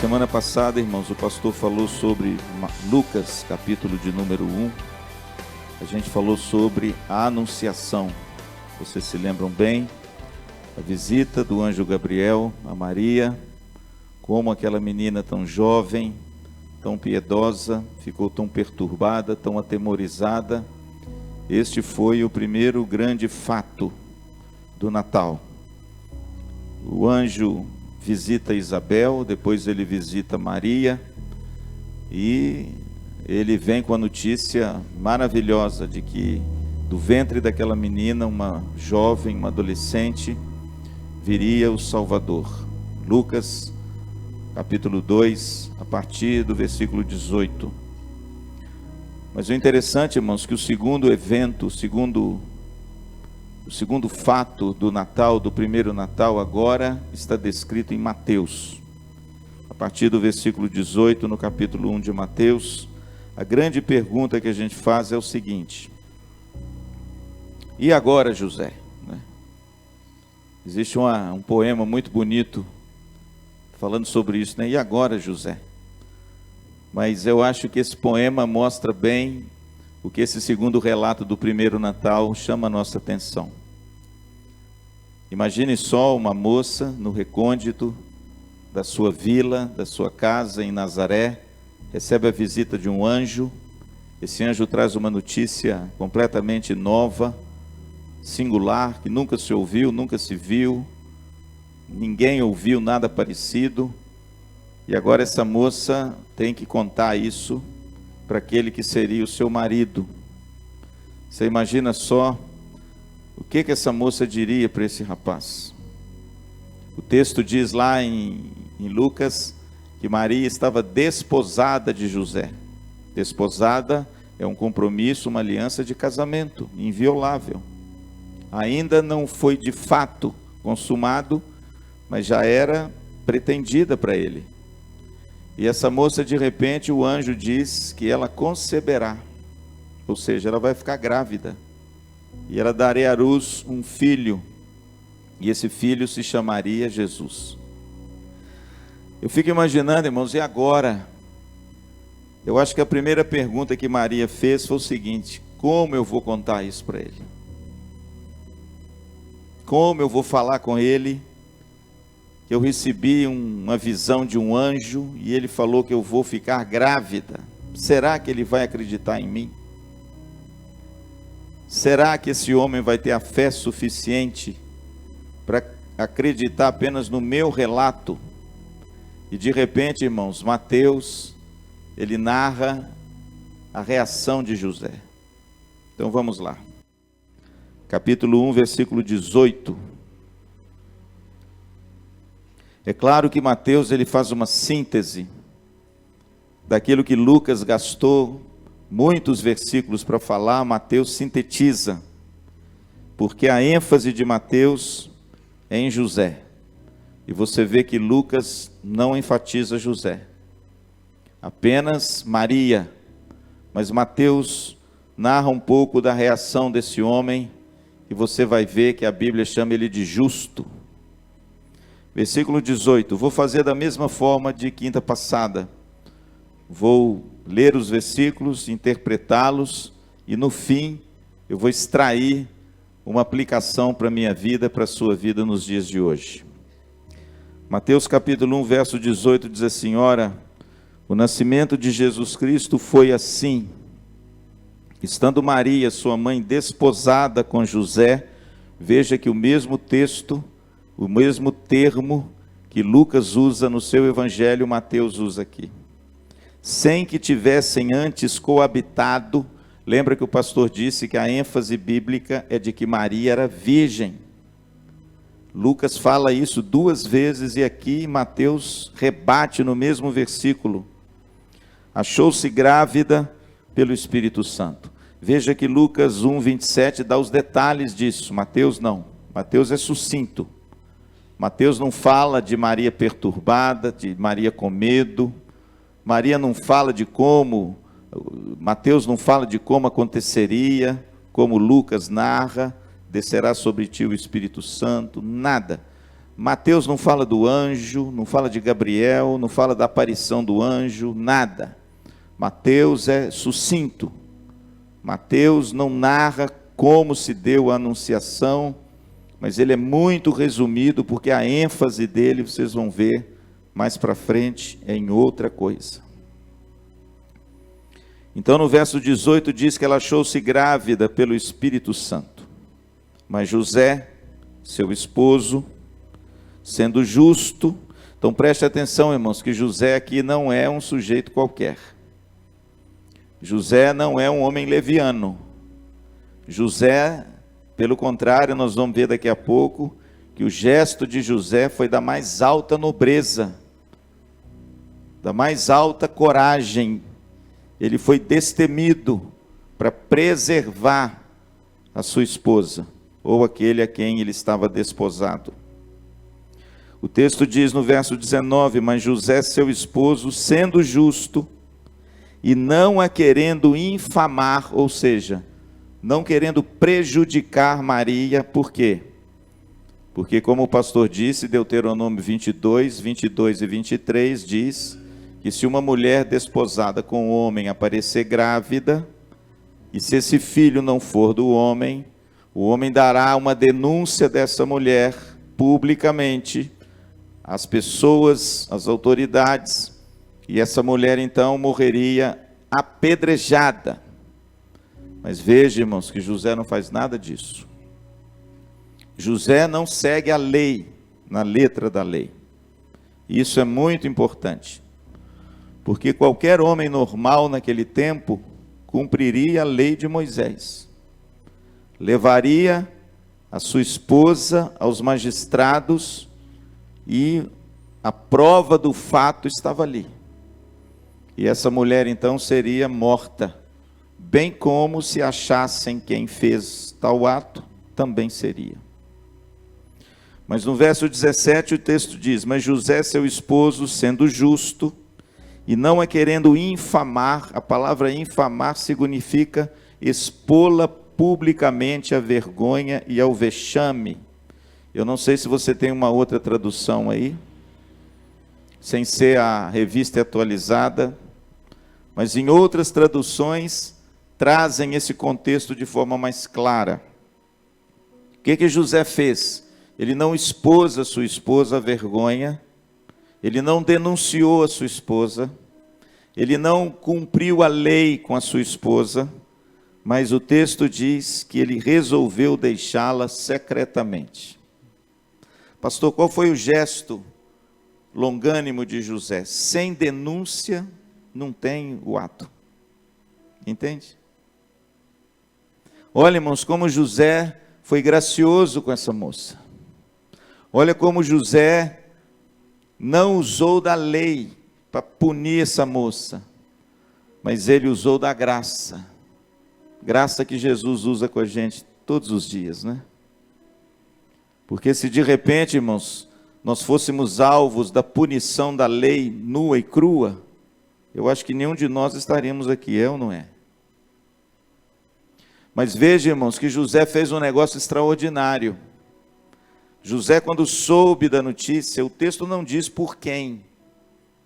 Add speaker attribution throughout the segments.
Speaker 1: Semana passada, irmãos, o pastor falou sobre Lucas, capítulo de número 1. A gente falou sobre a anunciação. Vocês se lembram bem? A visita do anjo Gabriel a Maria, como aquela menina tão jovem, tão piedosa, ficou tão perturbada, tão atemorizada. Este foi o primeiro grande fato do Natal. O anjo visita Isabel, depois ele visita Maria, e ele vem com a notícia maravilhosa de que do ventre daquela menina, uma jovem, uma adolescente, viria o Salvador. Lucas, capítulo 2, a partir do versículo 18. Mas o interessante, irmãos, que o segundo evento, o segundo fato do Natal, do primeiro Natal, agora está descrito em Mateus. A partir do versículo 18, no capítulo 1 de Mateus, a grande pergunta que a gente faz é o seguinte: e agora, José? Existe um poema muito bonito falando sobre isso, né? E agora, José? Mas eu acho que esse poema mostra bem o que esse segundo relato do primeiro Natal chama a nossa atenção. Imagine só uma moça no recôndito da sua vila, da sua casa em Nazaré, recebe a visita de um anjo. Esse anjo traz uma notícia completamente nova, singular, que nunca se ouviu, nunca se viu, ninguém ouviu nada parecido. E agora essa moça tem que contar isso para aquele que seria o seu marido. Você imagina só o que essa moça diria para esse rapaz? O texto diz lá em Lucas que Maria estava desposada de José. Desposada é um compromisso, uma aliança de casamento, inviolável. Ainda não foi de fato consumado, mas já era pretendida para ele. E essa moça, de repente, o anjo diz que ela conceberá, ou seja, ela vai ficar grávida, e ela dará à luz um filho, e esse filho se chamaria Jesus. Eu fico imaginando, irmãos, e agora? Eu acho que a primeira pergunta que Maria fez foi o seguinte: como eu vou contar isso para ele? Como eu vou falar com ele? Eu recebi uma visão de um anjo e ele falou que eu vou ficar grávida. Será que ele vai acreditar em mim? Será que esse homem vai ter a fé suficiente para acreditar apenas no meu relato? E de repente, irmãos, Mateus, ele narra a reação de José. Então vamos lá. Capítulo 1, versículo 18. É claro que Mateus ele faz uma síntese daquilo que Lucas gastou muitos versículos para falar. Mateus sintetiza, porque a ênfase de Mateus é em José. E você vê que Lucas não enfatiza José, apenas Maria. Mas Mateus narra um pouco da reação desse homem, e você vai ver que a Bíblia chama ele de justo. Versículo 18, vou fazer da mesma forma de quinta passada. Vou ler os versículos, interpretá-los, e no fim eu vou extrair uma aplicação para a minha vida, para a sua vida nos dias de hoje. Mateus capítulo 1, verso 18 diz assim: ora, o nascimento de Jesus Cristo foi assim: estando Maria, sua mãe, desposada com José. Veja que o mesmo texto, o mesmo termo que Lucas usa no seu evangelho, Mateus usa aqui. Sem que tivessem antes coabitado. Lembra que o pastor disse que a ênfase bíblica é de que Maria era virgem. Lucas fala isso duas vezes e aqui Mateus rebate no mesmo versículo. Achou-se grávida pelo Espírito Santo. Veja que Lucas 1, 27 dá os detalhes disso. Mateus não. Mateus é sucinto. Mateus não fala de Maria perturbada, de Maria com medo. Maria não fala de como, Mateus não fala de como aconteceria, como Lucas narra, descerá sobre ti o Espírito Santo, nada. Mateus não fala do anjo, não fala de Gabriel, não fala da aparição do anjo, nada. Mateus é sucinto. Mateus não narra como se deu a anunciação, mas ele é muito resumido, porque a ênfase dele, vocês vão ver mais para frente, é em outra coisa. Então no verso 18 diz que ela achou-se grávida pelo Espírito Santo. Mas José, seu esposo, sendo justo, então preste atenção, irmãos, que José aqui não é um sujeito qualquer. José não é um homem leviano. José, pelo contrário, nós vamos ver daqui a pouco, que o gesto de José foi da mais alta nobreza, da mais alta coragem. Ele foi destemido para preservar a sua esposa, ou aquele a quem ele estava desposado. O texto diz no verso 19, mas José, seu esposo, sendo justo, e não a querendo infamar, ou seja, não querendo prejudicar Maria, por quê? Porque como o pastor disse, Deuteronômio 22, 22 e 23 diz que se uma mulher desposada com um homem aparecer grávida, e se esse filho não for do homem, o homem dará uma denúncia dessa mulher publicamente às pessoas, às autoridades, e essa mulher então morreria apedrejada. Mas veja, irmãos, que José não faz nada disso. José não segue a lei, na letra da lei. Isso é muito importante, porque qualquer homem normal naquele tempo cumpriria a lei de Moisés. Levaria a sua esposa aos magistrados e a prova do fato estava ali. E essa mulher então seria morta, bem como se achassem quem fez tal ato, também seria. Mas no verso 17 o texto diz, mas José, seu esposo, sendo justo, e não a querendo infamar, a palavra infamar significa expô-la publicamente à vergonha e ao vexame. Eu não sei se você tem uma outra tradução aí, sem ser a revista atualizada, mas em outras traduções trazem esse contexto de forma mais clara. O que José fez? Ele não expôs a sua esposa à vergonha, ele não denunciou a sua esposa, ele não cumpriu a lei com a sua esposa, mas o texto diz que ele resolveu deixá-la secretamente. Pastor, qual foi o gesto longânimo de José? Sem denúncia não tem o ato. Entende? Olha, irmãos, como José foi gracioso com essa moça. Olha como José não usou da lei para punir essa moça, mas ele usou da graça. Graça que Jesus usa com a gente todos os dias, né? Porque se de repente, irmãos, nós fôssemos alvos da punição da lei nua e crua, eu acho que nenhum de nós estaríamos aqui, é ou não é? Mas veja, irmãos, que José fez um negócio extraordinário. José, quando soube da notícia, o texto não diz por quem,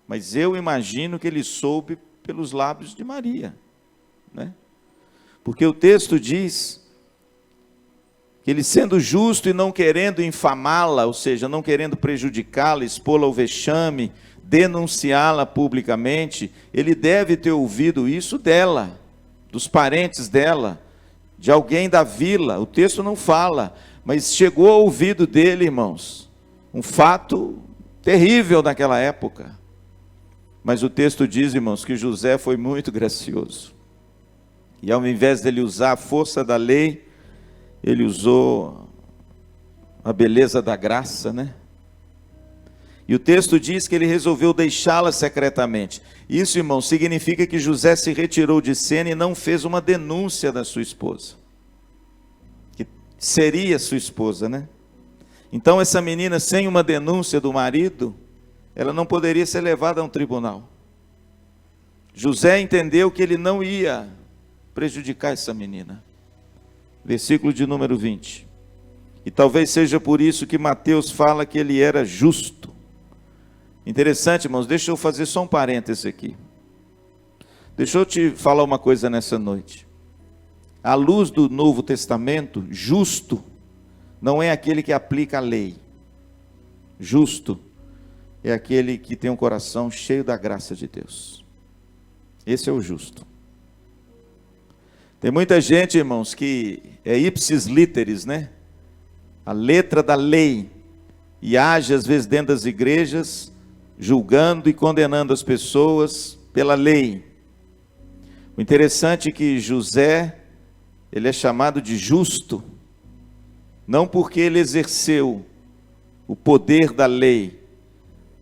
Speaker 1: mas eu imagino que ele soube pelos lábios de Maria, né? Porque o texto diz que ele, sendo justo e não querendo infamá-la, ou seja, não querendo prejudicá-la, expô-la ao vexame, denunciá-la publicamente, ele deve ter ouvido isso dela, dos parentes dela, de alguém da vila. O texto não fala, mas chegou ao ouvido dele, irmãos, um fato terrível naquela época. Mas o texto diz, irmãos, que José foi muito gracioso. E ao invés dele usar a força da lei, ele usou a beleza da graça, né? E o texto diz que ele resolveu deixá-la secretamente. Isso, irmão, significa que José se retirou de cena e não fez uma denúncia da sua esposa, que seria sua esposa, né? Então essa menina, sem uma denúncia do marido, ela não poderia ser levada a um tribunal. José entendeu que ele não ia prejudicar essa menina. Versículo de número 20. E talvez seja por isso que Mateus fala que ele era justo. Interessante, irmãos, deixa eu fazer só um parêntese aqui. Deixa eu te falar uma coisa nessa noite. À luz do Novo Testamento, justo não é aquele que aplica a lei. Justo é aquele que tem um coração cheio da graça de Deus. Esse é o justo. Tem muita gente, irmãos, que é ipsis literis, né? A letra da lei, e age às vezes dentro das igrejas, julgando e condenando as pessoas pela lei. O interessante é que José, ele é chamado de justo, não porque ele exerceu o poder da lei,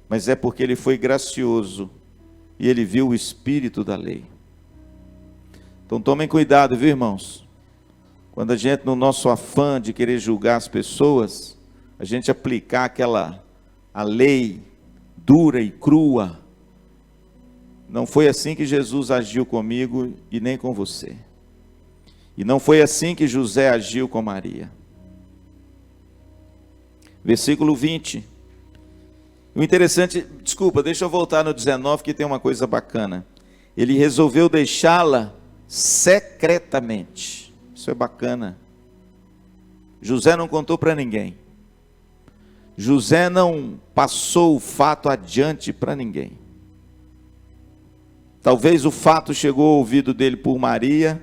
Speaker 1: mas é porque ele foi gracioso e ele viu o espírito da lei. Então tomem cuidado, viu, irmãos? Quando a gente, no nosso afã de querer julgar as pessoas, a gente aplicar a lei dura e crua. Não foi assim que Jesus agiu comigo e nem com você. E não foi assim que José agiu com Maria. Versículo 20. O interessante, desculpa, deixa eu voltar no 19 que tem uma coisa bacana. Ele resolveu deixá-la secretamente. Isso é bacana. José não contou para ninguém. José não passou o fato adiante para ninguém. Talvez o fato chegou ao ouvido dele por Maria.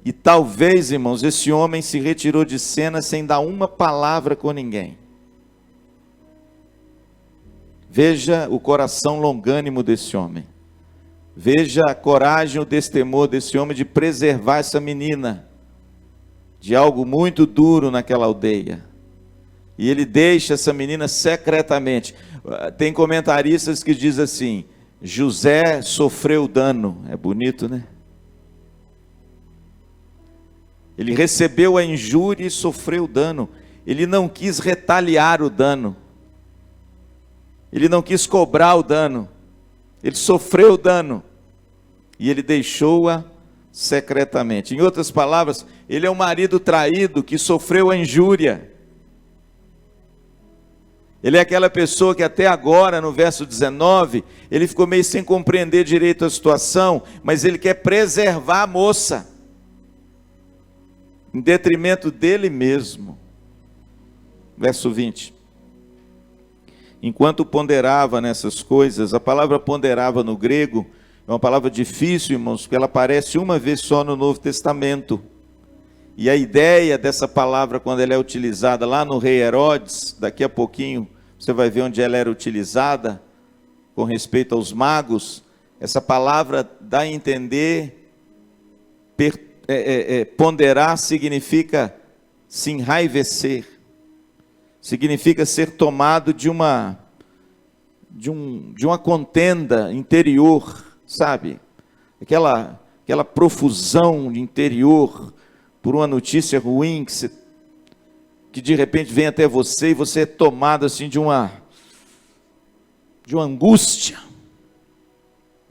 Speaker 1: E talvez, irmãos, esse homem se retirou de cena sem dar uma palavra com ninguém. Veja o coração longânimo desse homem. Veja a coragem, o destemor desse homem de preservar essa menina de algo muito duro naquela aldeia. E ele deixa essa menina secretamente. Tem comentaristas que dizem assim: José sofreu dano. É bonito, né? Ele recebeu a injúria e sofreu dano. Ele não quis retaliar o dano. Ele não quis cobrar o dano. Ele sofreu o dano. E ele deixou-a secretamente. Em outras palavras, ele é um marido traído que sofreu a injúria. Ele é aquela pessoa que até agora, no verso 19, ele ficou meio sem compreender direito a situação, mas ele quer preservar a moça, em detrimento dele mesmo. Verso 20. Enquanto ponderava nessas coisas, a palavra ponderava no grego é uma palavra difícil, irmãos, porque ela aparece uma vez só no Novo Testamento. E a ideia dessa palavra, quando ela é utilizada lá no rei Herodes, daqui a pouquinho você vai ver onde ela era utilizada, com respeito aos magos, essa palavra dá a entender, ponderar significa se enraivecer, significa ser tomado de uma contenda interior, sabe? Aquela profusão interior por uma notícia ruim que de repente vem até você e você é tomado assim de uma angústia.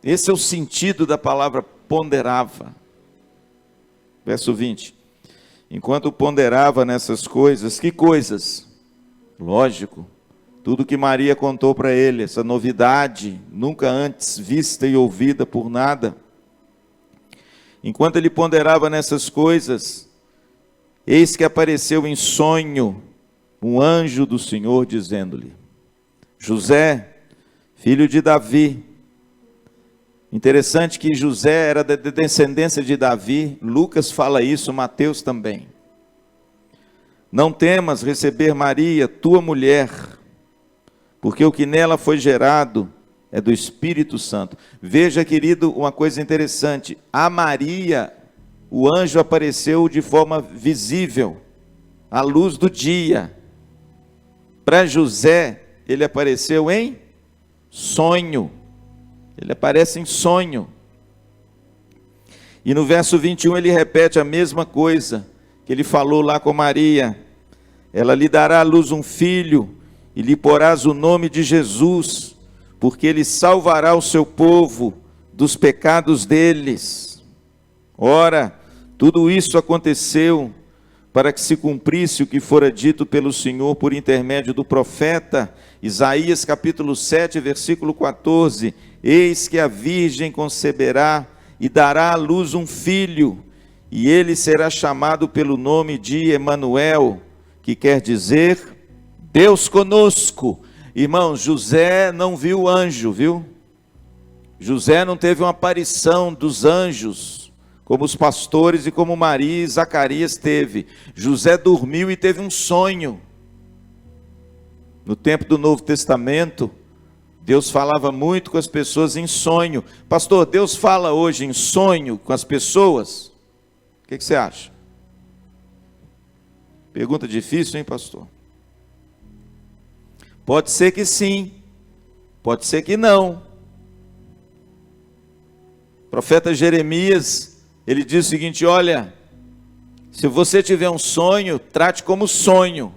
Speaker 1: Esse é o sentido da palavra ponderava. Verso 20. Enquanto ponderava nessas coisas, que coisas? Lógico, tudo que Maria contou para ele, essa novidade, nunca antes vista e ouvida por nada. Enquanto ele ponderava nessas coisas, eis que apareceu em sonho um anjo do Senhor dizendo-lhe: José, filho de Davi. Interessante que José era da descendência de Davi, Lucas fala isso, Mateus também. Não temas receber Maria, tua mulher, porque o que nela foi gerado é do Espírito Santo. Veja, querido, uma coisa interessante. A Maria, o anjo apareceu de forma visível, à luz do dia. Para José, ele apareceu em sonho. Ele aparece em sonho. E no verso 21 ele repete a mesma coisa que ele falou lá com Maria. Ela lhe dará à luz um filho, e lhe porás o nome de Jesus, porque ele salvará o seu povo dos pecados deles. Ora, tudo isso aconteceu para que se cumprisse o que fora dito pelo Senhor por intermédio do profeta. Isaías capítulo 7, versículo 14. Eis que a virgem conceberá e dará à luz um filho, e ele será chamado pelo nome de Emanuel, que quer dizer Deus conosco. Irmãos, José não viu o anjo, viu? José não teve uma aparição dos anjos, como os pastores e como Maria e Zacarias teve. José dormiu e teve um sonho. No tempo do Novo Testamento, Deus falava muito com as pessoas em sonho. Pastor, Deus fala hoje em sonho com as pessoas? O que você acha? Pergunta difícil, hein, pastor? Pode ser que sim, pode ser que não. O profeta Jeremias, ele diz o seguinte: olha, se você tiver um sonho, trate como sonho.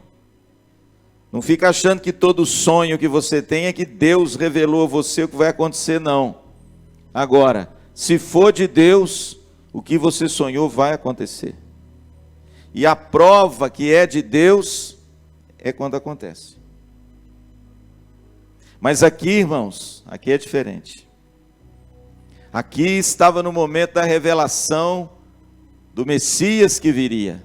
Speaker 1: Não fica achando que todo sonho que você tem é que Deus revelou a você o que vai acontecer, não. Agora, se for de Deus, o que você sonhou vai acontecer. E a prova que é de Deus é quando acontece. Mas aqui, irmãos, aqui é diferente. Aqui estava no momento da revelação do Messias que viria.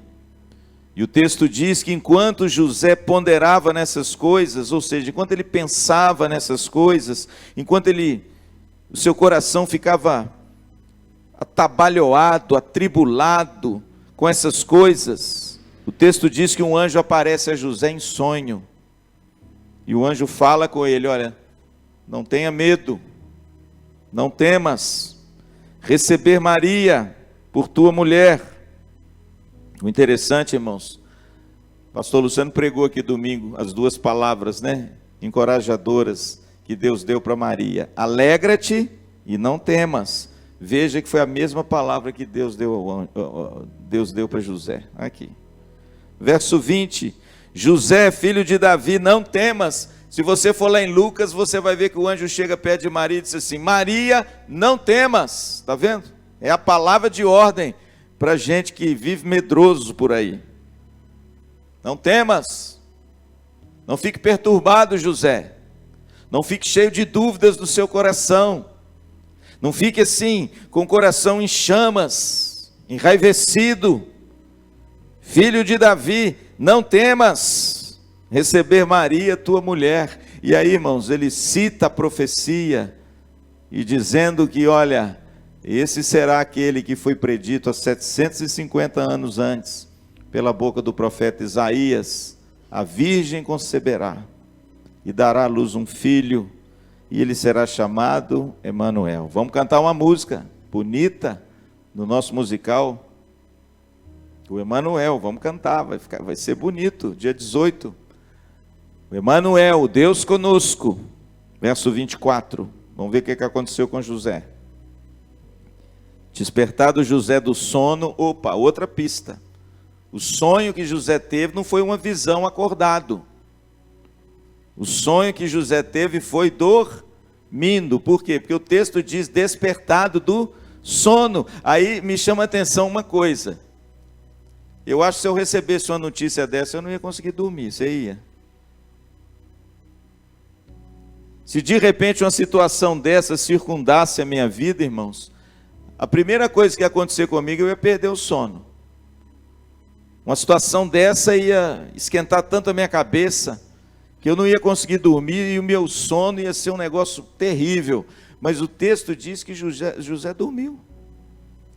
Speaker 1: E o texto diz que enquanto José ponderava nessas coisas, ou seja, enquanto ele pensava nessas coisas, enquanto o seu coração ficava atabalhoado, atribulado com essas coisas, o texto diz que um anjo aparece a José em sonho. E o anjo fala com ele: olha, não tenha medo, não temas receber Maria por tua mulher. O interessante, irmãos, o pastor Luciano pregou aqui domingo as duas palavras, né, encorajadoras que Deus deu para Maria: alegra-te e não temas. Veja que foi a mesma palavra que Deus deu para José. Aqui, verso 20: José, filho de Davi, não temas. Se você for lá em Lucas, você vai ver que o anjo chega perto de Maria e diz assim: Maria, não temas. Está vendo? É a palavra de ordem para gente que vive medroso por aí. Não temas. Não fique perturbado, José. Não fique cheio de dúvidas no seu coração. Não fique assim, com o coração em chamas, enraivecido. Filho de Davi, não temas receber Maria, tua mulher. E aí, irmãos, ele cita a profecia, e dizendo que, olha, esse será aquele que foi predito há 750 anos antes, pela boca do profeta Isaías: a virgem conceberá e dará à luz um filho, e ele será chamado Emanuel. Vamos cantar uma música bonita no nosso musical, o Emanuel. Vamos cantar, vai ser bonito, dia 18. O Emanuel, o Deus conosco. Verso 24. Vamos ver o que aconteceu com José. Despertado José do sono, opa, outra pista. O sonho que José teve não foi uma visão acordado. O sonho que José teve foi dormindo. Por quê? Porque o texto diz despertado do sono. Aí me chama a atenção uma coisa. Eu acho que se eu recebesse uma notícia dessa, eu não ia conseguir dormir. Você ia? Se de repente uma situação dessa circundasse a minha vida, irmãos, a primeira coisa que ia acontecer comigo, eu ia perder o sono. Uma situação dessa ia esquentar tanto a minha cabeça, que eu não ia conseguir dormir, e o meu sono ia ser um negócio terrível. Mas o texto diz que José dormiu,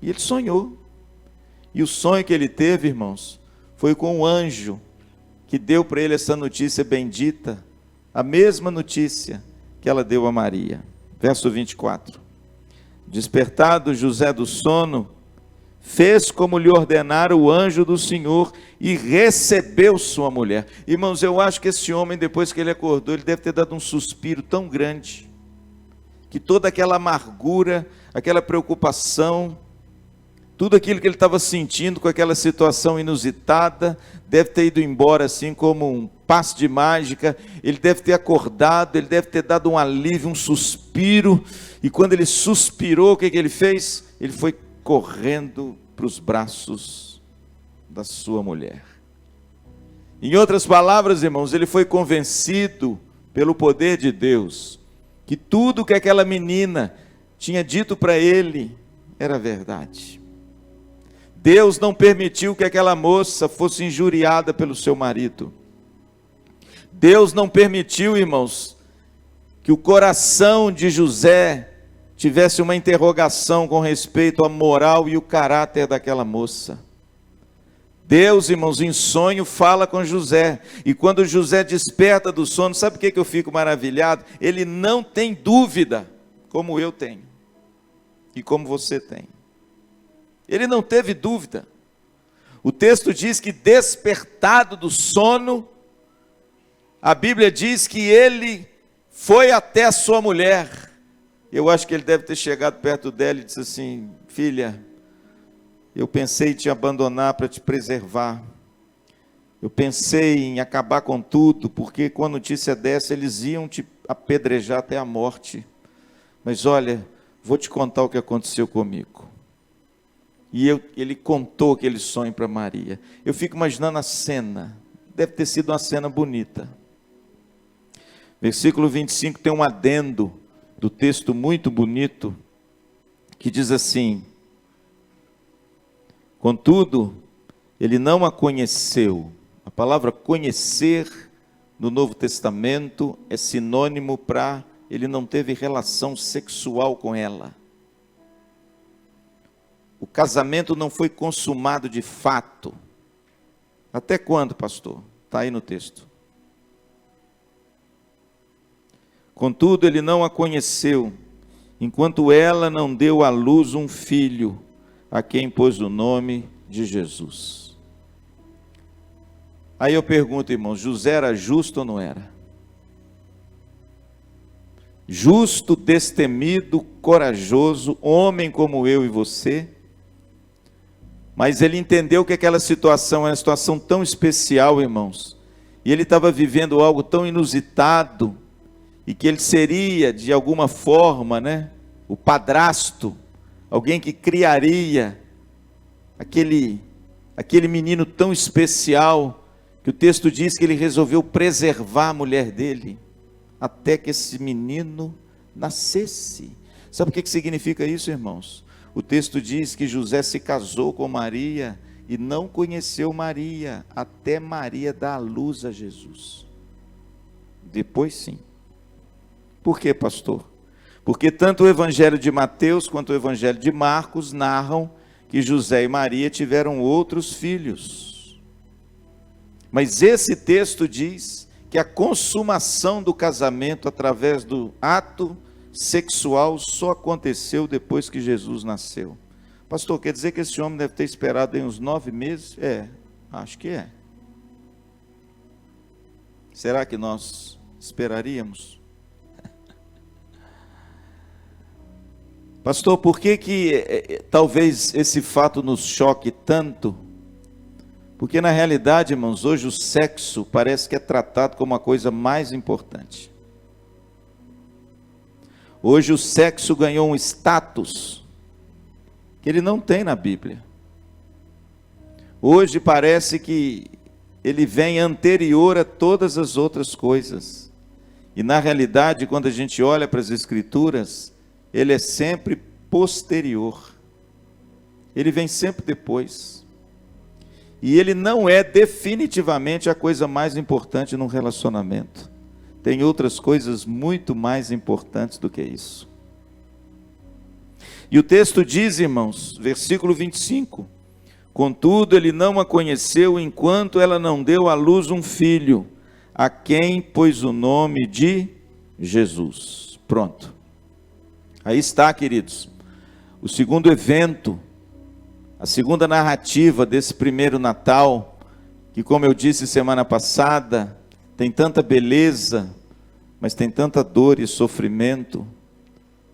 Speaker 1: e ele sonhou. E o sonho que ele teve, irmãos, foi com um anjo, que deu para ele essa notícia bendita, a mesma notícia que ela deu a Maria. Verso 24. Despertado José do sono, fez como lhe ordenara o anjo do Senhor e recebeu sua mulher. Irmãos, eu acho que esse homem, depois que ele acordou, ele deve ter dado um suspiro tão grande, que toda aquela amargura, aquela preocupação, tudo aquilo que ele estava sentindo com aquela situação inusitada, deve ter ido embora assim como um passe de mágica. Ele deve ter acordado, ele deve ter dado um alívio, um suspiro, e quando ele suspirou, o que ele fez? Ele foi correndo para os braços da sua mulher. Em outras palavras, irmãos, ele foi convencido pelo poder de Deus que tudo que aquela menina tinha dito para ele era verdade. Deus não permitiu que aquela moça fosse injuriada pelo seu marido. Deus não permitiu, irmãos, que o coração de José tivesse uma interrogação com respeito à moral e o caráter daquela moça. Deus, irmãos, em sonho fala com José, e quando José desperta do sono, sabe o que eu fico maravilhado? Ele não tem dúvida, como eu tenho, e como você tem. Ele não teve dúvida. O texto diz que despertado do sono, a Bíblia diz que ele foi até a sua mulher. Eu acho que ele deve ter chegado perto dela e disse assim: filha, eu pensei em te abandonar para te preservar. Eu pensei em acabar com tudo, porque com a notícia dessa eles iam te apedrejar até a morte. Mas olha, vou te contar o que aconteceu comigo. E ele contou aquele sonho para Maria. Eu fico imaginando a cena. Deve ter sido uma cena bonita. Versículo 25 tem um adendo do texto muito bonito, que diz assim: contudo, ele não a conheceu. A palavra conhecer no Novo Testamento é sinônimo para ele não teve relação sexual com ela. O casamento não foi consumado de fato. Até quando, pastor? Está aí no texto. Contudo, ele não a conheceu, enquanto ela não deu à luz um filho, a quem pôs o nome de Jesus. Aí eu pergunto, irmãos, José era justo ou não era? Justo, destemido, corajoso, homem como eu e você. Mas ele entendeu que aquela situação era uma situação tão especial, irmãos. E ele estava vivendo algo tão inusitado, e que ele seria, de alguma forma, o padrasto, alguém que criaria aquele menino tão especial, que o texto diz que ele resolveu preservar a mulher dele, até que esse menino nascesse. Sabe o que significa isso, irmãos? O texto diz que José se casou com Maria, e não conheceu Maria, até Maria dar à luz a Jesus. Depois sim. Por quê, pastor? Porque tanto o Evangelho de Mateus quanto o Evangelho de Marcos narram que José e Maria tiveram outros filhos. Mas esse texto diz que a consumação do casamento através do ato sexual só aconteceu depois que Jesus nasceu. Pastor, quer dizer que esse homem deve ter esperado uns 9 meses? Acho que é. Será que nós esperaríamos? Pastor, por que talvez esse fato nos choque tanto? Porque na realidade, irmãos, hoje o sexo parece que é tratado como a coisa mais importante. Hoje o sexo ganhou um status que ele não tem na Bíblia. Hoje parece que ele vem anterior a todas as outras coisas. E na realidade, quando a gente olha para as Escrituras, ele é sempre posterior. Ele vem sempre depois. E ele não é definitivamente a coisa mais importante num relacionamento. Tem outras coisas muito mais importantes do que isso. E o texto diz, irmãos, versículo 25: contudo, ele não a conheceu enquanto ela não deu à luz um filho, a quem pôs o nome de Jesus. Pronto. Aí está, queridos, o segundo evento, a segunda narrativa desse primeiro Natal, que, como eu disse semana passada, tem tanta beleza, mas tem tanta dor e sofrimento,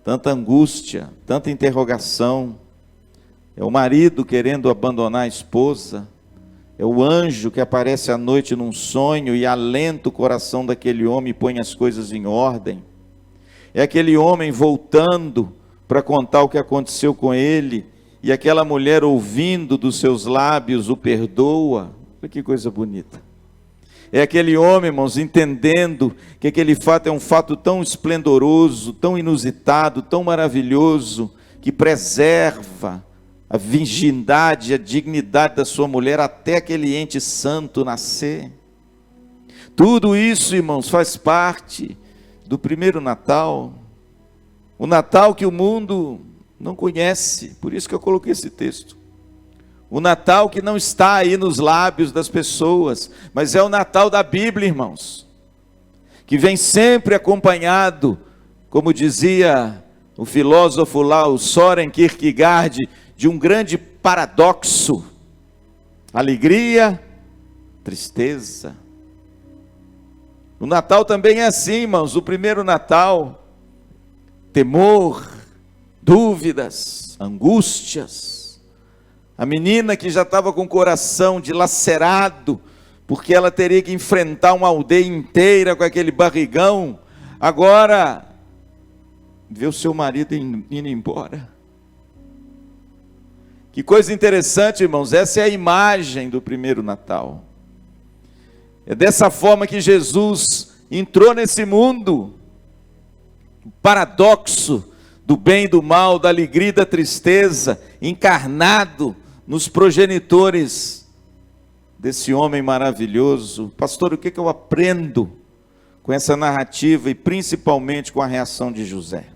Speaker 1: tanta angústia, tanta interrogação. É o marido querendo abandonar a esposa, é o anjo que aparece à noite num sonho e alenta o coração daquele homem e põe as coisas em ordem. É aquele homem voltando para contar o que aconteceu com ele, e aquela mulher ouvindo dos seus lábios o perdoa. Olha que coisa bonita. É aquele homem, irmãos, entendendo que aquele fato é um fato tão esplendoroso, tão inusitado, tão maravilhoso, que preserva a virgindade, a dignidade da sua mulher até aquele ente santo nascer. Tudo isso, irmãos, faz parte do primeiro Natal. O Natal que o mundo não conhece, por isso que eu coloquei esse texto. O Natal que não está aí nos lábios das pessoas, mas é o Natal da Bíblia, irmãos, que vem sempre acompanhado, como dizia o filósofo lá, o Søren Kierkegaard, de um grande paradoxo: alegria, tristeza. O Natal também é assim, irmãos, o primeiro Natal, temor, dúvidas, angústias. A menina que já estava com o coração dilacerado, porque ela teria que enfrentar uma aldeia inteira com aquele barrigão, agora vê o seu marido indo embora. Que coisa interessante, irmãos, essa é a imagem do primeiro Natal. É dessa forma que Jesus entrou nesse mundo. O paradoxo do bem e do mal, da alegria e da tristeza, encarnado nos progenitores desse homem maravilhoso. Pastor, o que eu aprendo com essa narrativa e principalmente com a reação de José?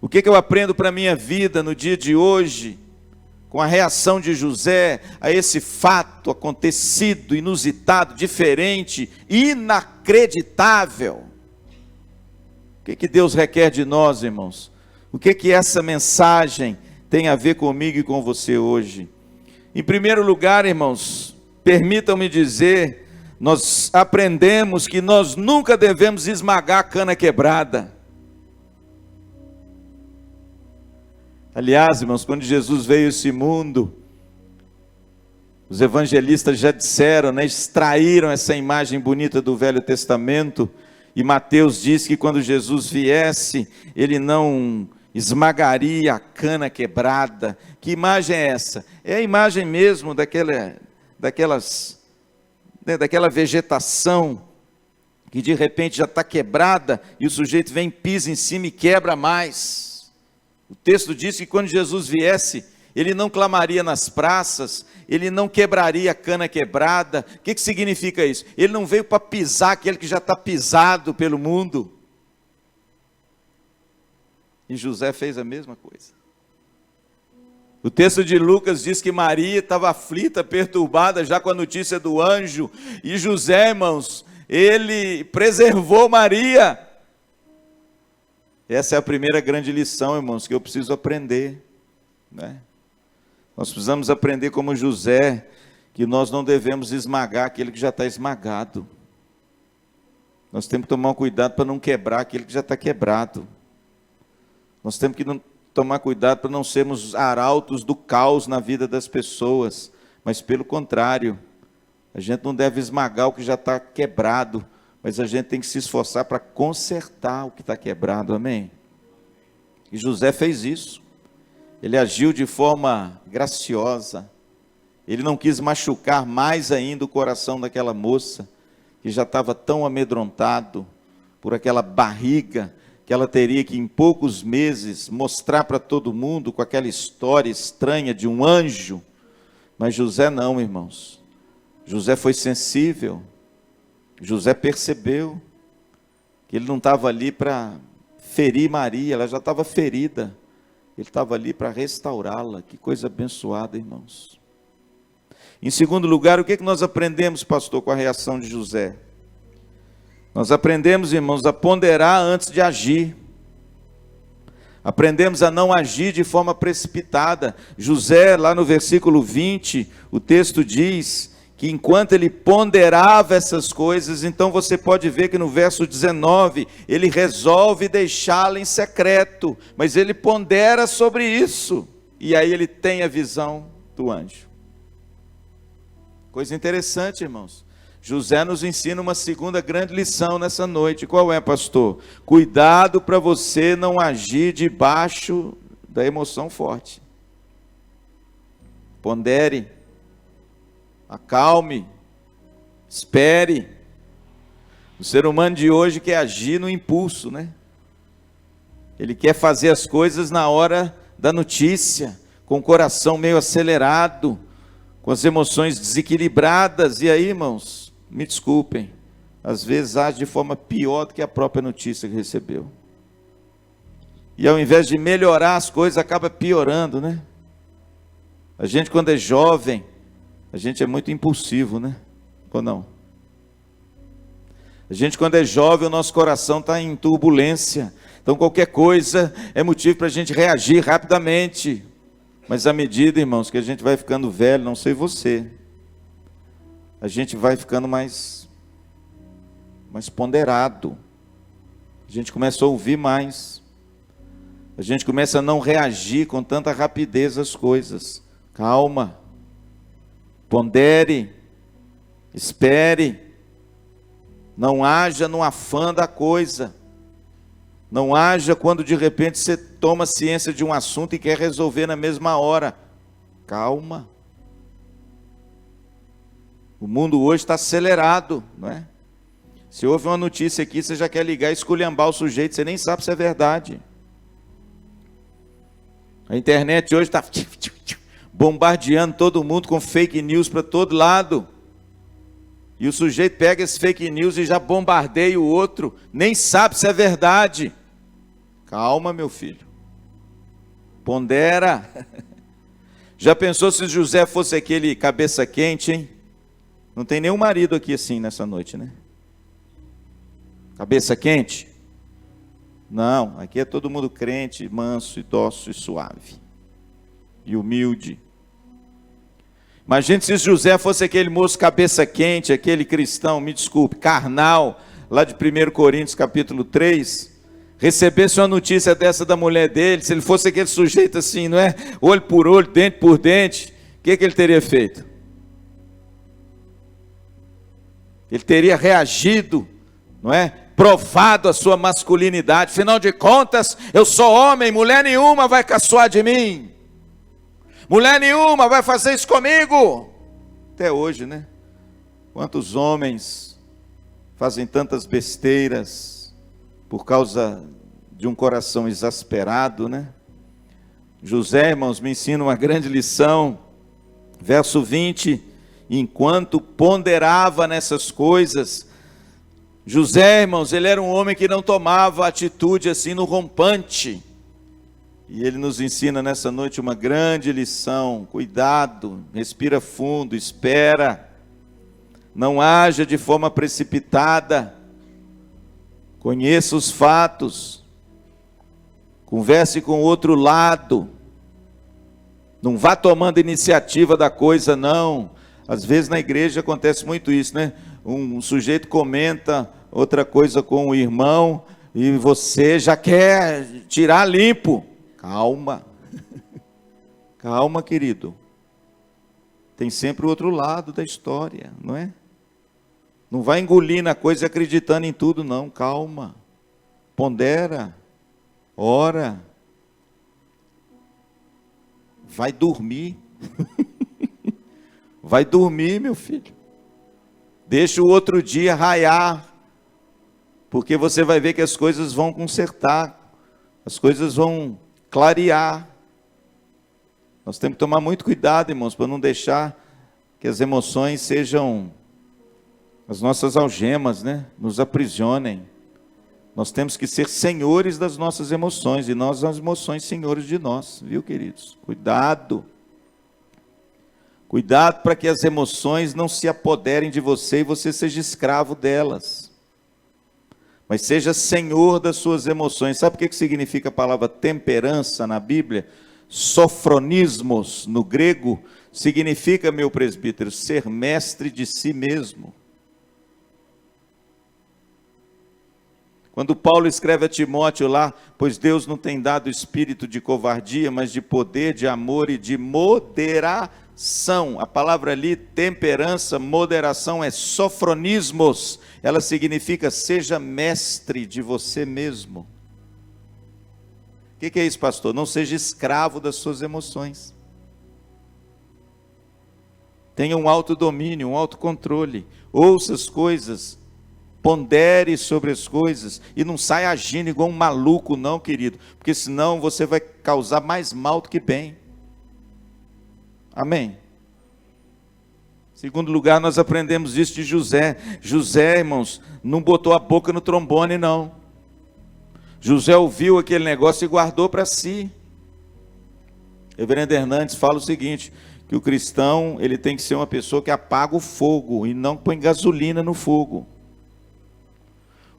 Speaker 1: O que eu aprendo para a minha vida no dia de hoje, com a reação de José a esse fato acontecido, inusitado, diferente, inacreditável? O que Deus requer de nós, irmãos? O que essa mensagem tem a ver comigo e com você hoje? Em primeiro lugar, irmãos, permitam-me dizer, nós aprendemos que nós nunca devemos esmagar a cana quebrada. Aliás, irmãos, quando Jesus veio a esse mundo, os evangelistas já disseram, extraíram essa imagem bonita do Velho Testamento, e Mateus diz que quando Jesus viesse, ele não esmagaria a cana quebrada. Que imagem é essa? É a imagem mesmo daquela vegetação que de repente já está quebrada, e o sujeito vem, pisa em cima e quebra mais. O texto diz que quando Jesus viesse, ele não clamaria nas praças, ele não quebraria a cana quebrada. O que significa isso? Ele não veio para pisar aquele que já está pisado pelo mundo. E José fez a mesma coisa. O texto de Lucas diz que Maria estava aflita, perturbada já com a notícia do anjo, e José, irmãos, ele preservou Maria. Essa é a primeira grande lição, irmãos, que eu preciso aprender, Nós precisamos aprender como José, que nós não devemos esmagar aquele que já está esmagado. Nós temos que tomar um cuidado para não quebrar aquele que já está quebrado. Nós temos que tomar cuidado para não sermos arautos do caos na vida das pessoas, mas pelo contrário, a gente não deve esmagar o que já está quebrado, mas a gente tem que se esforçar para consertar o que está quebrado, amém? E José fez isso. Ele agiu de forma graciosa. Ele não quis machucar mais ainda o coração daquela moça, que já estava tão amedrontado por aquela barriga, que ela teria que em poucos meses mostrar para todo mundo, com aquela história estranha de um anjo. Mas José não, irmãos. José foi sensível. José percebeu que ele não estava ali para ferir Maria, ela já estava ferida. Ele estava ali para restaurá-la. Que coisa abençoada, irmãos. Em segundo lugar, o que nós aprendemos, pastor, com a reação de José? Nós aprendemos, irmãos, a ponderar antes de agir. Aprendemos a não agir de forma precipitada. José, lá no versículo 20, o texto diz que enquanto ele ponderava essas coisas, então você pode ver que no verso 19, ele resolve deixá-la em secreto, mas ele pondera sobre isso, e aí ele tem a visão do anjo. Coisa interessante, irmãos. José nos ensina uma segunda grande lição nessa noite. Qual é, pastor? Cuidado para você não agir debaixo da emoção forte. Pondere, acalme, Espere. O ser humano de hoje quer agir no impulso, né? Ele quer fazer as coisas na hora da notícia, com o coração meio acelerado, com as emoções desequilibradas. E aí, irmãos, me desculpem, às vezes age de forma pior do que a própria notícia que recebeu. E ao invés de melhorar as coisas, acaba piorando, né? A gente, quando é jovem, a gente é muito impulsivo, né? Ou não? A gente, quando é jovem, o nosso coração está em turbulência. Então, qualquer coisa é motivo para a gente reagir rapidamente. Mas à medida, irmãos, que a gente vai ficando velho, não sei você, a gente vai ficando mais ponderado. A gente começa a ouvir mais. A gente começa a não reagir com tanta rapidez às coisas. Calma. Pondere. Espere. Não haja no afã da coisa. Não haja quando de repente você toma ciência de um assunto e quer resolver na mesma hora. Calma. O mundo hoje está acelerado, não é? Se houve uma notícia aqui, você já quer ligar e esculhambar o sujeito, você nem sabe se é verdade. A internet hoje está bombardeando todo mundo com fake news para todo lado. E o sujeito pega esse fake news e já bombardeia o outro, nem sabe se é verdade. Calma, meu filho. Pondera. Já pensou se José fosse aquele cabeça quente, hein? Não tem nenhum marido aqui assim nessa noite, né? Cabeça quente? Não, aqui é todo mundo crente, manso e dócil e suave. E humilde. Imagine se José fosse aquele moço cabeça quente, aquele cristão, me desculpe, carnal, lá de 1 Coríntios capítulo 3, recebesse uma notícia dessa da mulher dele, se ele fosse aquele sujeito assim, não é? Olho por olho, dente por dente, o que ele teria feito? Ele teria reagido, não é? Provado a sua masculinidade. Afinal de contas, eu sou homem, mulher nenhuma vai caçoar de mim. Mulher nenhuma vai fazer isso comigo. Até hoje, né? Quantos homens fazem tantas besteiras por causa de um coração exasperado, né? José, irmãos, me ensina uma grande lição. Verso 20, enquanto ponderava nessas coisas, José, irmãos, ele era um homem que não tomava atitude assim no rompante. E ele nos ensina nessa noite uma grande lição. Cuidado, respira fundo, espera. Não haja de forma precipitada. Conheça os fatos. Converse com o outro lado. Não vá tomando iniciativa da coisa, não. Às vezes na igreja acontece muito isso, né? Um sujeito comenta outra coisa com o irmão e você já quer tirar limpo. Calma. Calma, querido. Tem sempre o outro lado da história, não é? Não vai engolir na coisa acreditando em tudo, não. Calma. Pondera. Ora. Vai dormir. Vai dormir, meu filho. Deixa o outro dia raiar. Porque você vai ver que as coisas vão consertar. As coisas vão clarear. Nós temos que tomar muito cuidado, irmãos, para não deixar que as emoções sejam as nossas algemas, né? Nos aprisionem. Nós temos que ser senhores das nossas emoções, e nós as emoções senhores de nós, viu, queridos? Cuidado. Cuidado para que as emoções não se apoderem de você e você seja escravo delas. Mas seja senhor das suas emoções. Sabe o que significa a palavra temperança na Bíblia? Sofronismos, no grego, significa, meu presbítero, ser mestre de si mesmo. Quando Paulo escreve a Timóteo lá, pois Deus não tem dado espírito de covardia, mas de poder, de amor e de moderação. A palavra ali, temperança, moderação, é sofronismos. Ela significa, seja mestre de você mesmo. O que é isso, pastor? Não seja escravo das suas emoções. Tenha um autodomínio, um autocontrole. Ouça as coisas, pondere sobre as coisas e não saia agindo igual um maluco não, querido, porque senão você vai causar mais mal do que bem. Amém? Segundo lugar, nós aprendemos isso de José. José, irmãos, não botou a boca no trombone não. José ouviu aquele negócio e guardou para si. Reverendo Hernandes fala o seguinte, que o cristão, ele tem que ser uma pessoa que apaga o fogo e não põe gasolina no fogo.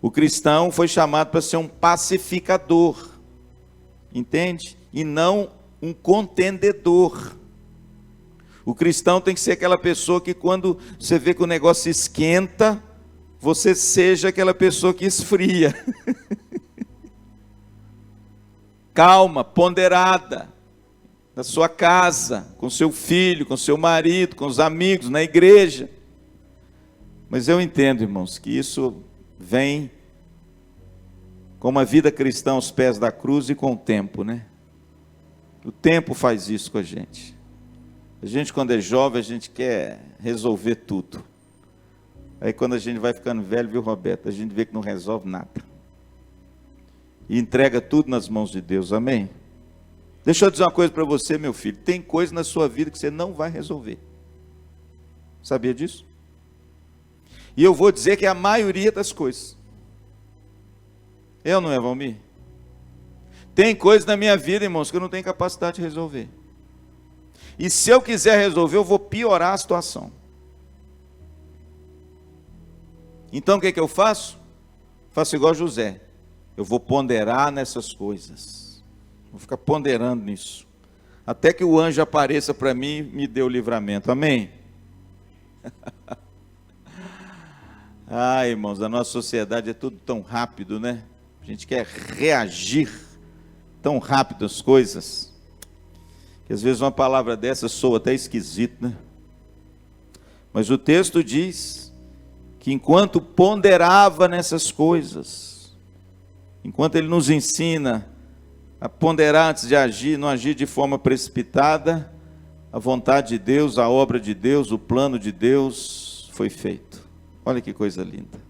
Speaker 1: O cristão foi chamado para ser um pacificador, entende? E não um contendedor. O cristão tem que ser aquela pessoa que quando você vê que o negócio esquenta, você seja aquela pessoa que esfria. Calma, ponderada, na sua casa, com seu filho, com seu marido, com os amigos, na igreja. Mas eu entendo, irmãos, que isso vem com uma vida cristã aos pés da cruz e com o tempo, né? O tempo faz isso com a gente. A gente, quando é jovem, a gente quer resolver tudo. Aí, quando a gente vai ficando velho, viu, Roberto? A gente vê que não resolve nada. E entrega tudo nas mãos de Deus, amém? Deixa eu dizer uma coisa para você, meu filho. Tem coisa na sua vida que você não vai resolver. Sabia disso? E eu vou dizer que é a maioria das coisas. Eu não é, Valmir? Tem coisas na minha vida, irmãos, que eu não tenho capacidade de resolver. E se eu quiser resolver, eu vou piorar a situação. Então o que eu faço? Faço igual José. Eu vou ponderar nessas coisas. Vou ficar ponderando nisso. Até que o anjo apareça para mim e me dê o livramento. Amém? Ah, irmãos, a nossa sociedade é tudo tão rápido, né? A gente quer reagir tão rápido às coisas. Que às vezes uma palavra dessa soa até esquisito, né? Mas o texto diz que enquanto ponderava nessas coisas, enquanto ele nos ensina a ponderar antes de agir, não agir de forma precipitada, a vontade de Deus, a obra de Deus, o plano de Deus foi feito. Olha que coisa linda.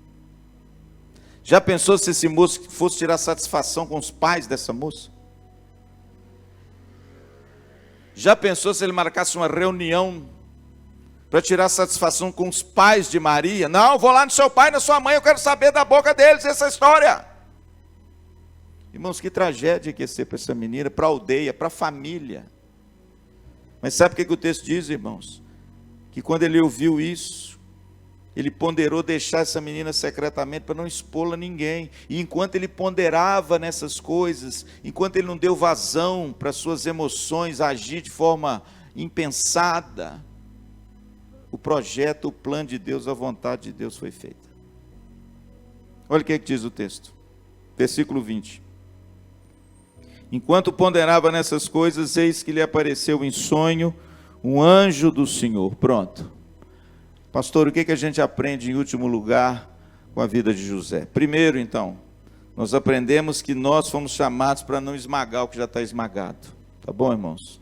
Speaker 1: Já pensou se esse moço fosse tirar satisfação com os pais dessa moça? Já pensou se ele marcasse uma reunião para tirar satisfação com os pais de Maria? Não, vou lá no seu pai e na sua mãe, eu quero saber da boca deles essa história. Irmãos, que tragédia que ia ser para essa menina, para a aldeia, para a família. Mas sabe o que o texto diz, irmãos? Que quando ele ouviu isso, ele ponderou deixar essa menina secretamente para não expô-la a ninguém. E enquanto ele ponderava nessas coisas, enquanto ele não deu vazão para suas emoções agir de forma impensada, o projeto, o plano de Deus, a vontade de Deus foi feita. Olha o que diz o texto. Versículo 20. Enquanto ponderava nessas coisas, eis que lhe apareceu em sonho um anjo do Senhor. Pronto. Pastor, o que a gente aprende em último lugar com a vida de José? Primeiro, então, nós aprendemos que nós fomos chamados para não esmagar o que já está esmagado. Tá bom, irmãos?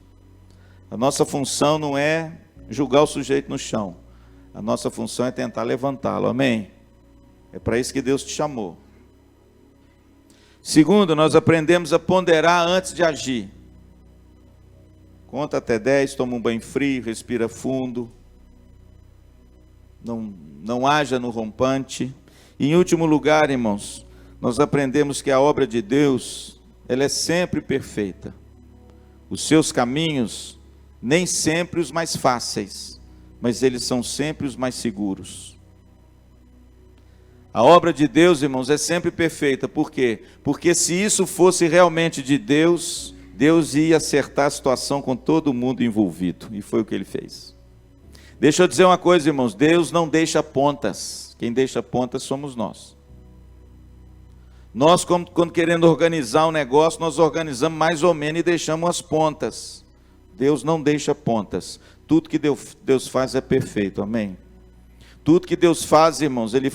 Speaker 1: A nossa função não é julgar o sujeito no chão. A nossa função é tentar levantá-lo, amém? É para isso que Deus te chamou. Segundo, nós aprendemos a ponderar antes de agir. Conta até 10, toma um banho frio, respira fundo. Não haja no rompante. E em último lugar, irmãos, nós aprendemos que a obra de Deus, ela é sempre perfeita. Os seus caminhos, nem sempre os mais fáceis, mas eles são sempre os mais seguros. A obra de Deus, irmãos, é sempre perfeita. Por quê? Porque se isso fosse realmente de Deus, Deus ia acertar a situação com todo mundo envolvido. E foi o que ele fez. Deixa eu dizer uma coisa, irmãos. Deus não deixa pontas. Quem deixa pontas somos nós. Nós, quando querendo organizar um negócio, nós organizamos mais ou menos e deixamos as pontas. Deus não deixa pontas. Tudo que Deus faz é perfeito, amém? Tudo que Deus faz, irmãos, Ele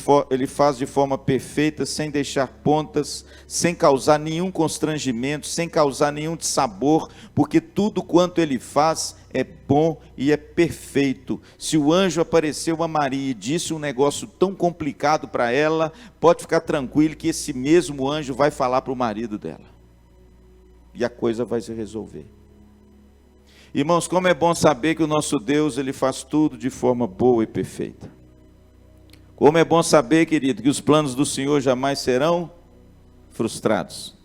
Speaker 1: faz de forma perfeita, sem deixar pontas, sem causar nenhum constrangimento, sem causar nenhum dissabor, porque tudo quanto Ele faz é bom e é perfeito. Se o anjo apareceu a Maria e disse um negócio tão complicado para ela, pode ficar tranquilo que esse mesmo anjo vai falar para o marido dela. E a coisa vai se resolver. Irmãos, como é bom saber que o nosso Deus, Ele faz tudo de forma boa e perfeita. Como é bom saber, querido, que os planos do Senhor jamais serão frustrados.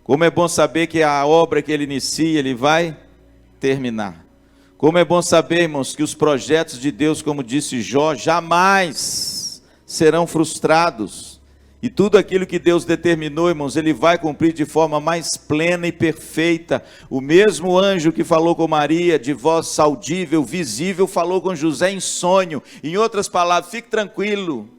Speaker 1: Como é bom saber que a obra que Ele inicia, Ele vai terminar. Como é bom saber, irmãos, que os projetos de Deus, como disse Jó, jamais serão frustrados. E tudo aquilo que Deus determinou, irmãos, Ele vai cumprir de forma mais plena e perfeita. O mesmo anjo que falou com Maria, de voz audível, visível, falou com José em sonho. Em outras palavras, fique tranquilo.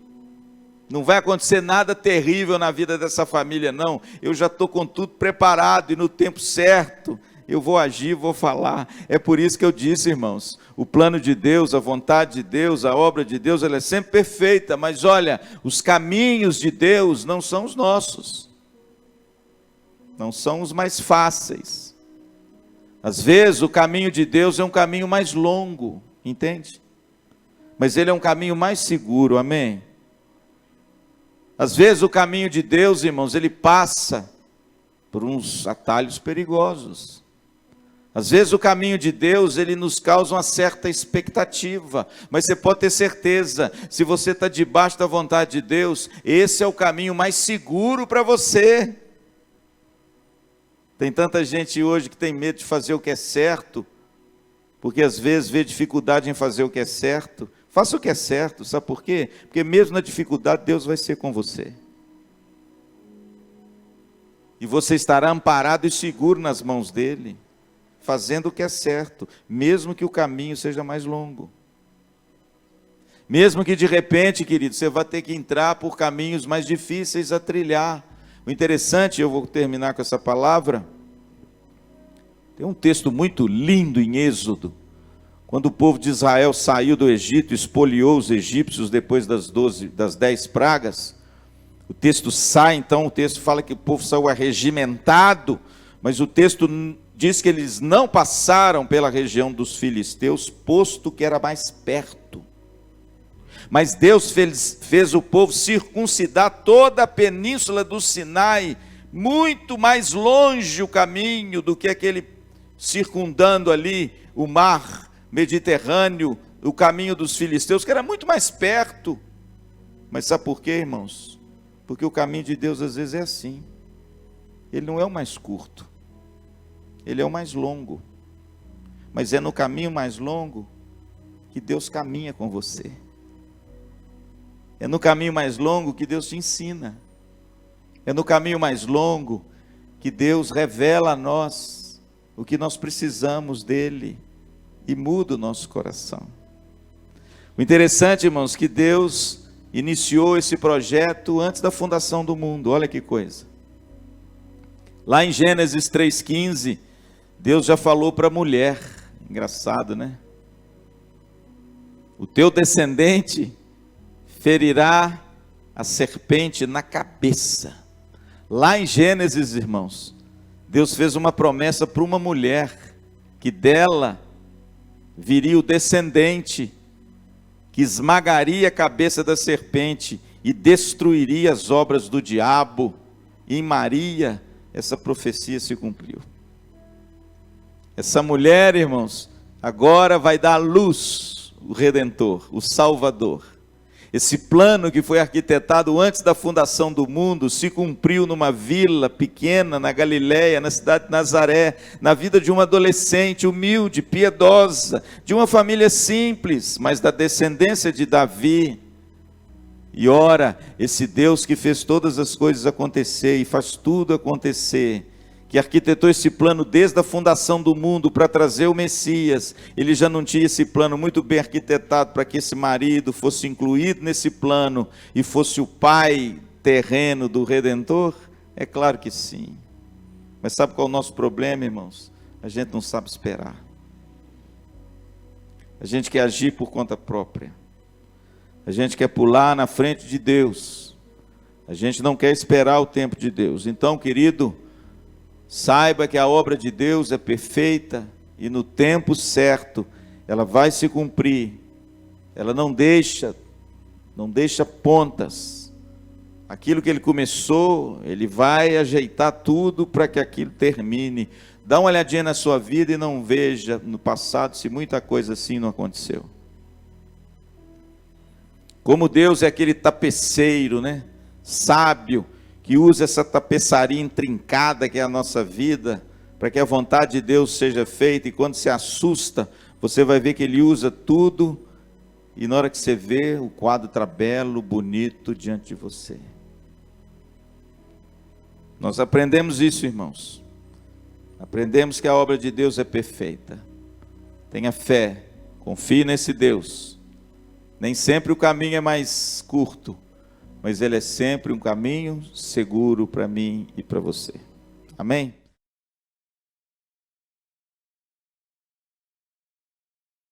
Speaker 1: Não vai acontecer nada terrível na vida dessa família, não. Eu já estou com tudo preparado e no tempo certo eu vou agir, vou falar. É por isso que eu disse, irmãos, o plano de Deus, a vontade de Deus, a obra de Deus, ela é sempre perfeita, mas olha, os caminhos de Deus não são os nossos, não são os mais fáceis. Às vezes o caminho de Deus é um caminho mais longo, entende? Mas ele é um caminho mais seguro, amém? Às vezes o caminho de Deus, irmãos, ele passa por uns atalhos perigosos. Às vezes o caminho de Deus, ele nos causa uma certa expectativa, mas você pode ter certeza, se você está debaixo da vontade de Deus, esse é o caminho mais seguro para você. Tem tanta gente hoje que tem medo de fazer o que é certo, porque às vezes vê dificuldade em fazer o que é certo. Faça o que é certo, sabe por quê? Porque mesmo na dificuldade, Deus vai ser com você. E você estará amparado e seguro nas mãos dEle, fazendo o que é certo, mesmo que o caminho seja mais longo. Mesmo que de repente, querido, você vai ter que entrar por caminhos mais difíceis a trilhar. O interessante, eu vou terminar com essa palavra, tem um texto muito lindo em Êxodo, quando o povo de Israel saiu do Egito, espoliou os egípcios depois das 10 pragas. O texto sai, então, o texto fala que o povo saiu arregimentado, mas o texto diz que eles não passaram pela região dos filisteus, posto que era mais perto. Mas Deus fez o povo circuncidar toda a península do Sinai, muito mais longe o caminho do que aquele circundando ali o mar Mediterrâneo, o caminho dos filisteus, que era muito mais perto. Mas sabe por quê, irmãos? Porque o caminho de Deus às vezes é assim. Ele não é o mais curto, ele é o mais longo. Mas é no caminho mais longo que Deus caminha com você. É no caminho mais longo que Deus te ensina. É no caminho mais longo que Deus revela a nós o que nós precisamos dEle e muda o nosso coração. O interessante, irmãos, que Deus iniciou esse projeto antes da fundação do mundo. Olha que coisa. Lá em Gênesis 3,15, Deus já falou para a mulher. Engraçado, né? O teu descendente ferirá a serpente na cabeça. Lá em Gênesis, irmãos, Deus fez uma promessa para uma mulher, que dela viria o descendente, que esmagaria a cabeça da serpente e destruiria as obras do diabo. E em Maria, essa profecia se cumpriu. Essa mulher, irmãos, agora vai dar à luz o Redentor, o Salvador. Esse plano que foi arquitetado antes da fundação do mundo se cumpriu numa vila pequena na Galileia, na cidade de Nazaré, na vida de uma adolescente humilde, piedosa, de uma família simples, mas da descendência de Davi. E ora, esse Deus que fez todas as coisas acontecer e faz tudo acontecer, que arquitetou esse plano desde a fundação do mundo para trazer o Messias, ele já não tinha esse plano muito bem arquitetado para que esse marido fosse incluído nesse plano e fosse o pai terreno do Redentor? É claro que sim. Mas sabe qual é o nosso problema, irmãos? A gente não sabe esperar. A gente quer agir por conta própria. A gente quer pular na frente de Deus. A gente não quer esperar o tempo de Deus. Então, querido, saiba que a obra de Deus é perfeita e no tempo certo ela vai se cumprir. Ela não deixa pontas. Aquilo que ele começou, ele vai ajeitar tudo para que aquilo termine. Dá uma olhadinha na sua vida e não veja no passado se muita coisa assim não aconteceu. Como Deus é aquele tapeceiro, né? Sábio, que usa essa tapeçaria intrincada que é a nossa vida, para que a vontade de Deus seja feita, e quando se assusta, você vai ver que Ele usa tudo, e na hora que você vê, o quadro está belo, bonito diante de você. Nós aprendemos isso, irmãos. Aprendemos que a obra de Deus é perfeita. Tenha fé, confie nesse Deus. Nem sempre o caminho é mais curto, mas ele é sempre um caminho seguro para mim e para você. Amém?